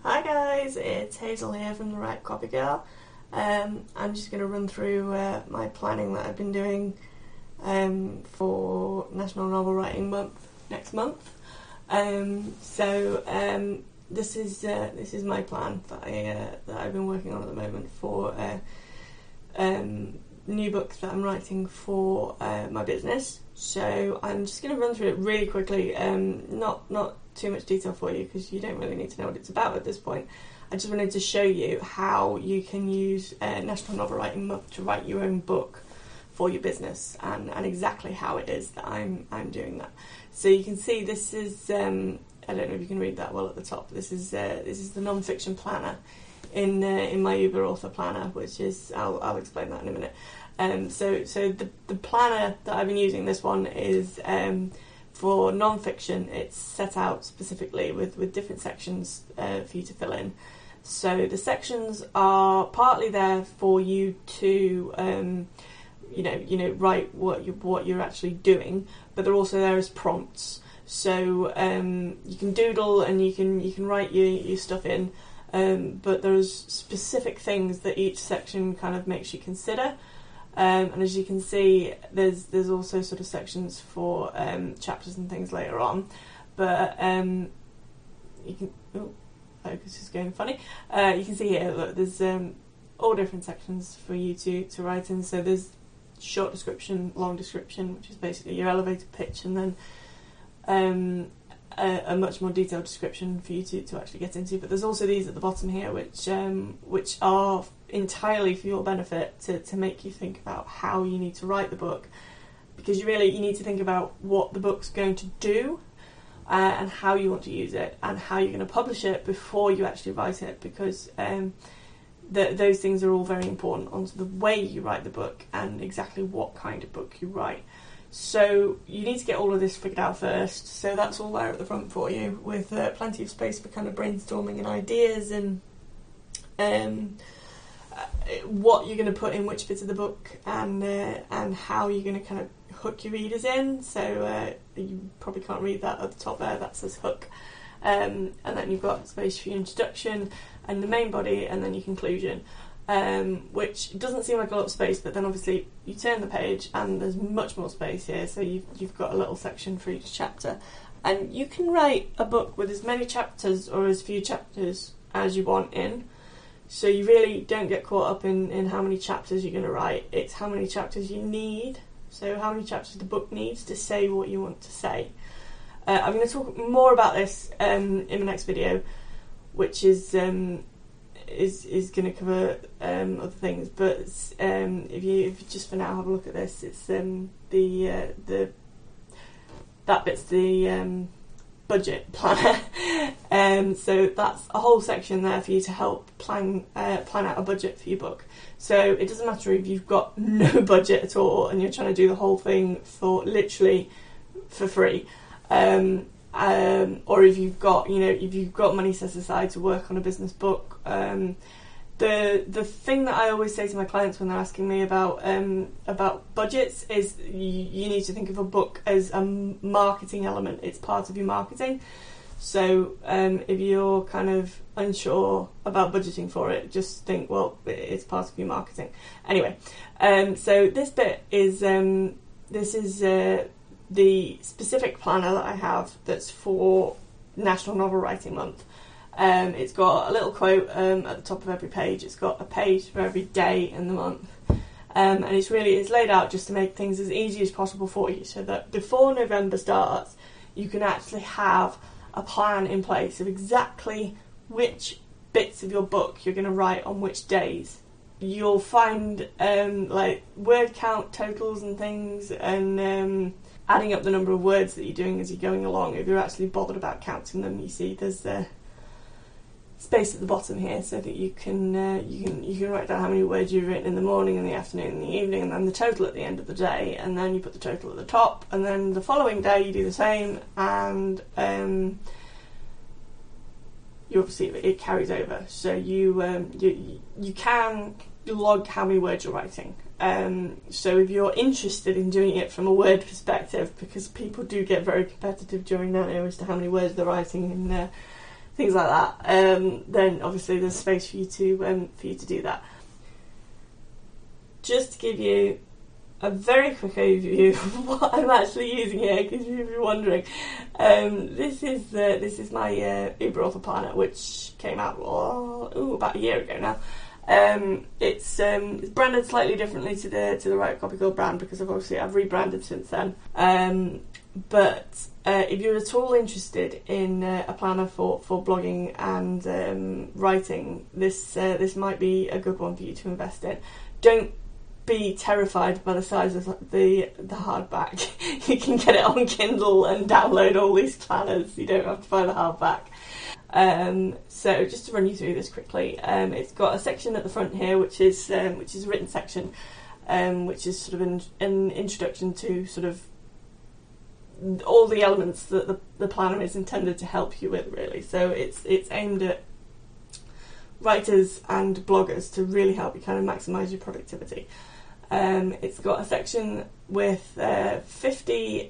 Hi guys, it's Hazel here from The Right Copy Girl. I'm just going to run through my planning that I've been doing for National Novel Writing Month next month. This is my plan that I've been working on at the moment for new books that I'm writing for my business. So I'm just going to run through it really quickly, not too much detail for you because you don't really need to know what it's about at this point. I just wanted to show you how you can use National Novel Writing Month to write your own book for your business, and exactly how it is that I'm doing that. So you can see this is I don't know if you can read that well at the top. This is the non-fiction planner in my Uber Author Planner, which is I'll explain that in a minute. So the planner that I've been using, this one is for non-fiction. It's set out specifically with different sections for you to fill in. So the sections are partly there for you to write what you're actually doing, but they're also there as prompts. So you can doodle and you can write your stuff in, but there's specific things that each section kind of makes you consider. And as you can see, there's also sort of sections for chapters and things later on. But you can... Oh, focus is going funny. You can see here, look, there's all different sections for you to write in. So there's short description, long description, which is basically your elevator pitch, and then a much more detailed description for you to actually get into. But there's also these at the bottom here, which are entirely for your benefit to make you think about how you need to write the book, because you need to think about what the book's going to do and how you want to use it and how you're going to publish it before you actually write it, because those things are all very important onto the way you write the book and exactly what kind of book you write. So you need to get all of this figured out first. So that's all there at the front for you, with plenty of space for kind of brainstorming and ideas and what you're going to put in which bits of the book and how you're going to kind of hook your readers in. So you probably can't read that at the top there, that says hook. And then you've got space for your introduction and the main body and then your conclusion, which doesn't seem like a lot of space, but then obviously you turn the page and there's much more space here. So you've got a little section for each chapter, and you can write a book with as many chapters or as few chapters as you want in. So you really don't get caught up in how many chapters you're going to write. It's how many chapters you need. So how many chapters the book needs to say what you want to say. I'm going to talk more about this in the next video, which is going to cover other things. But if you just for now have a look at this, it's that bit's the budget planner. So that's a whole section there for you to help plan out a budget for your book. So it doesn't matter if you've got no budget at all and you're trying to do the whole thing for literally for free, or if you've got money set aside to work on a business book. The thing that I always say to my clients when they're asking me about budgets is you need to think of a book as a marketing element. It's part of your marketing. So if you're kind of unsure about budgeting for it, just think, well, it's part of your marketing. Anyway, so this bit is the specific planner that I have that's for National Novel Writing Month. It's got a little quote at the top of every page. It's got a page for every day in the month, and it's laid out just to make things as easy as possible for you, so that before November starts, you can actually have a plan in place of exactly which bits of your book you're going to write on which days. You'll find like word count totals and things, and adding up the number of words that you're doing as you're going along. If you're actually bothered about counting them, you see there's space at the bottom here so that you can write down how many words you've written in the morning and the afternoon and the evening, and then the total at the end of the day, and then you put the total at the top, and then the following day you do the same, and you obviously it carries over. So you can log how many words you're writing. So if you're interested in doing it from a word perspective, because people do get very competitive during that as to how many words they're writing in things like that, then obviously there's space for you to do that. Just to give you a very quick overview of what I'm actually using here, because you'll be wondering. This is my Uber Author Planner, which came out about a year ago now. It's branded slightly differently to the Write a Copy Girl brand, because I've rebranded since then. But if you're at all interested in a planner for blogging and writing, this might be a good one for you to invest in. Don't be terrified by the size of the hardback. You can get it on Kindle and download all these planners. You don't have to buy the hardback. So just to run you through this quickly, it's got a section at the front here which is a written section, which is sort of an introduction to sort of all the elements that the planner is intended to help you with, really. So it's aimed at writers and bloggers to really help you kind of maximise your productivity. It's got a section with 50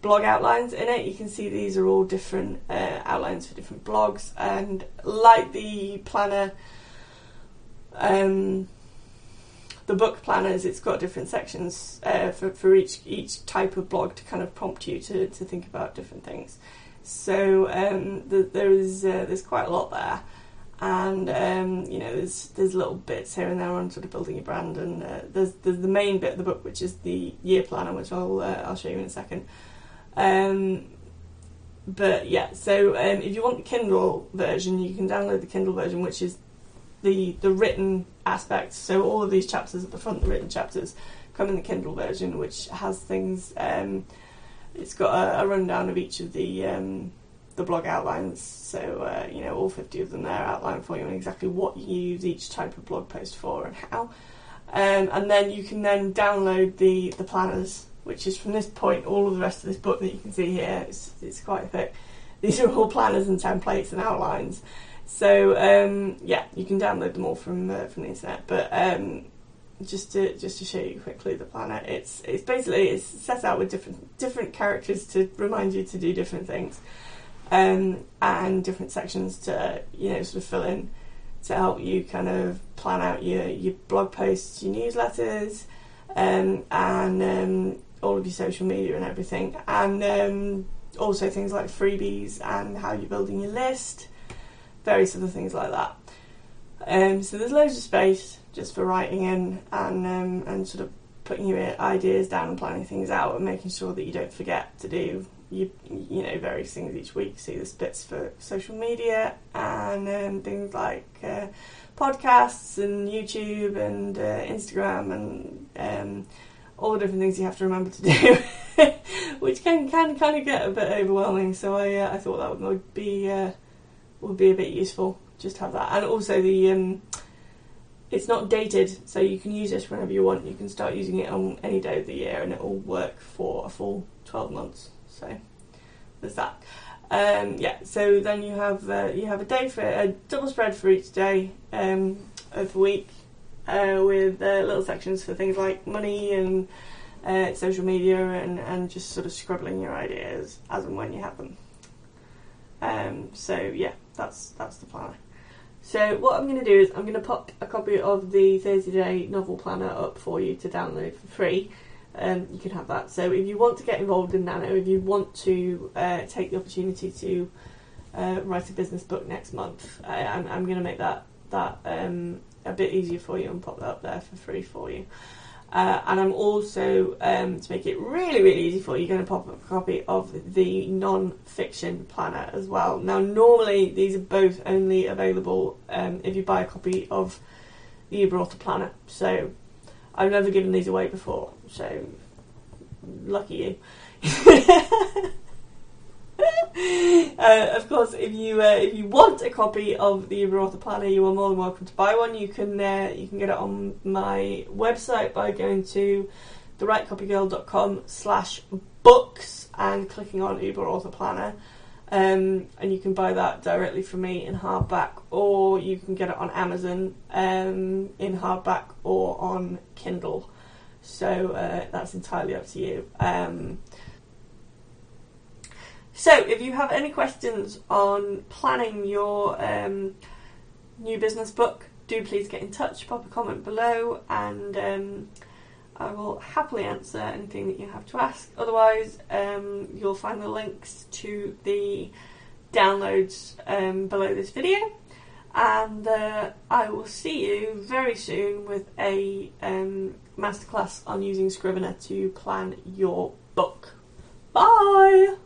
blog outlines in it. You can see these are all different outlines for different blogs, and like the planner, the book planners, it's got different sections for each type of blog to kind of prompt you to think about different things. So there's quite a lot there, and there's little bits here and there on sort of building your brand, and there's the main bit of the book, which is the year planner, which I'll show you in a second. But yeah, so if you want the Kindle version, you can download the Kindle version, which is the written aspect. So all of these chapters at the front, the written chapters, come in the Kindle version, which has things. It's got a rundown of each of the blog outlines. So all 50 of them there outlined for you, and exactly what you use each type of blog post for and how. And then you can then download the planners, which is from this point all of the rest of this book that you can see here. It's quite thick. These are all planners and templates and outlines. So you can download them all from the internet. But just to show you quickly the planner, it's basically set out with different characters to remind you to do different things, and different sections to sort of fill in to help you kind of plan out your blog posts, your newsletters, and all of your social media and everything, and also things like freebies and how you're building your list, various other things like that. So there's loads of space just for writing in and sort of putting your ideas down and planning things out, and making sure that you don't forget to do various things each week. So there's bits for social media and things like podcasts and YouTube and Instagram and all the different things you have to remember to do, which can kind of get a bit overwhelming. So I thought that would be a bit useful, just to have that. And also it's not dated, so you can use this whenever you want. You can start using it on any day of the year, and it will work for a full 12 months. So there's that. So then you have a day for a double spread for each day of the week, with little sections for things like money and social media, and just sort of scribbling your ideas as and when you have them. That's the planner. So what I'm going to do is I'm going to pop a copy of the 30-day novel planner up for you to download for free. You can have that. So if you want to get involved in Nano, if you want to take the opportunity to write a business book next month, I'm going to make that a bit easier for you and pop that up there for free for you. And I'm also, to make it really, really easy for you, going to pop up a copy of the non-fiction planner as well. Now, normally these are both only available if you buy a copy of the Uber Author Planner. So I've never given these away before, so lucky you. Of course, if you want a copy of the Uber Author Planner, you are more than welcome to buy one. You can get it on my website by going to thewritecopygirl.com/books and clicking on Uber Author Planner, and you can buy that directly from me in hardback, or you can get it on Amazon in hardback or on Kindle. So that's entirely up to you. So if you have any questions on planning your new business book, do please get in touch, pop a comment below, and I will happily answer anything that you have to ask. Otherwise, you'll find the links to the downloads below this video, and I will see you very soon with a masterclass on using Scrivener to plan your book. Bye!